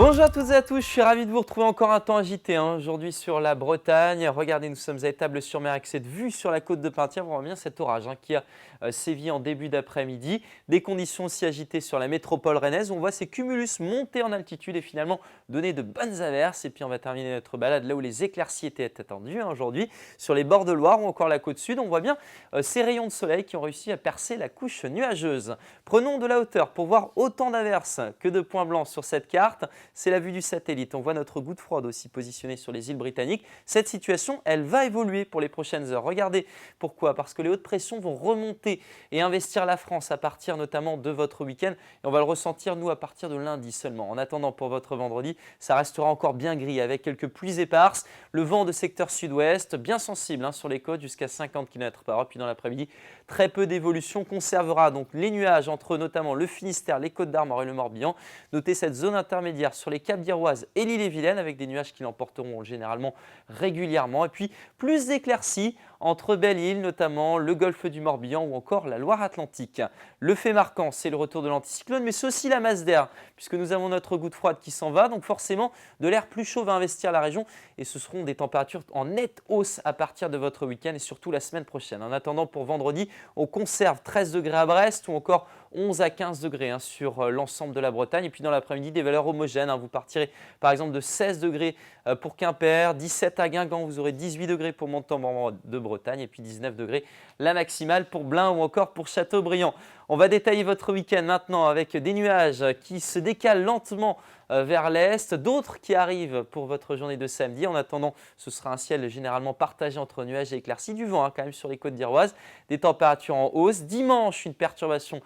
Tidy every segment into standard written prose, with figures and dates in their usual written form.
Bonjour à toutes et à tous, je suis ravi de vous retrouver encore un temps agité aujourd'hui sur la Bretagne. Regardez, nous sommes à Étables-sur-Mer avec cette vue sur la côte de Penthièvre. On voit bien cet orage qui a sévi en début d'après-midi. Des conditions aussi agitées sur la métropole rennaise. On voit ces cumulus monter en altitude et finalement donner de bonnes averses. Et puis on va terminer notre balade là où les éclaircies étaient attendues aujourd'hui, sur les bords de Loire ou encore la côte sud. On voit bien ces rayons de soleil qui ont réussi à percer la couche nuageuse. Prenons de la hauteur pour voir autant d'averses que de points blancs sur cette carte. C'est la vue du satellite. On voit notre goutte froide aussi positionnée sur les îles britanniques. Cette situation, elle va évoluer pour les prochaines heures. Regardez pourquoi. Parce que les hautes pressions vont remonter et investir la France à partir notamment de votre week-end. Et on va le ressentir, nous, à partir de lundi seulement. En attendant, pour votre vendredi, ça restera encore bien gris avec quelques pluies éparses. Le vent de secteur sud-ouest, bien sensible sur les côtes, jusqu'à 50 km/h. Puis dans l'après-midi, très peu d'évolution. Conservera donc les nuages entre notamment le Finistère, les Côtes d'Armor et le Morbihan. Notez cette zone intermédiaire sur les Caps d'Iroise et l'île-et-Vilaine avec des nuages qui l'emporteront généralement régulièrement. Et puis plus d'éclaircies entre Belle-Île, notamment le golfe du Morbihan ou encore la Loire-Atlantique. Le fait marquant, c'est le retour de l'anticyclone, mais c'est aussi la masse d'air, puisque nous avons notre goutte froide qui s'en va. Donc forcément, de l'air plus chaud va investir la région et ce seront des températures en nette hausse à partir de votre week-end et surtout la semaine prochaine. En attendant, pour vendredi, on conserve 13 degrés à Brest ou encore 11 à 15 degrés sur l'ensemble de la Bretagne. Et puis dans l'après-midi, des valeurs homogènes. Vous partirez par exemple de 16 degrés pour Quimper, 17 à Guingamp, vous aurez 18 degrés pour Montauban de Bretagne et puis 19 degrés la maximale pour Blain ou encore pour Châteaubriand. On va détailler votre week-end maintenant avec des nuages qui se décalent lentement vers l'est, d'autres qui arrivent pour votre journée de samedi. En attendant, ce sera un ciel généralement partagé entre nuages et éclaircies, du vent quand même sur les côtes d'Iroise, des températures en hausse. Dimanche, une perturbation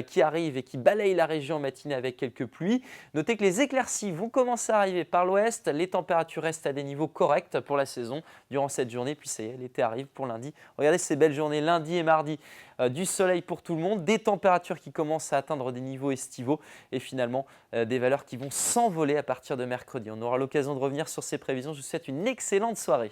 qui arrive et qui balaye la région en matinée avec quelques pluies. Notez que les éclaircies vont commencer à arriver par l'ouest, les températures restent à des niveaux corrects pour la saison durant cette journée, puis ça y est, l'été arrive pour lundi. Regardez ces belles journées lundi et mardi, du soleil pour tout le monde, des températures qui commencent à atteindre des niveaux estivaux et finalement des valeurs qui vont s'envoler à partir de mercredi. On aura l'occasion de revenir sur ces prévisions. Je vous souhaite une excellente soirée.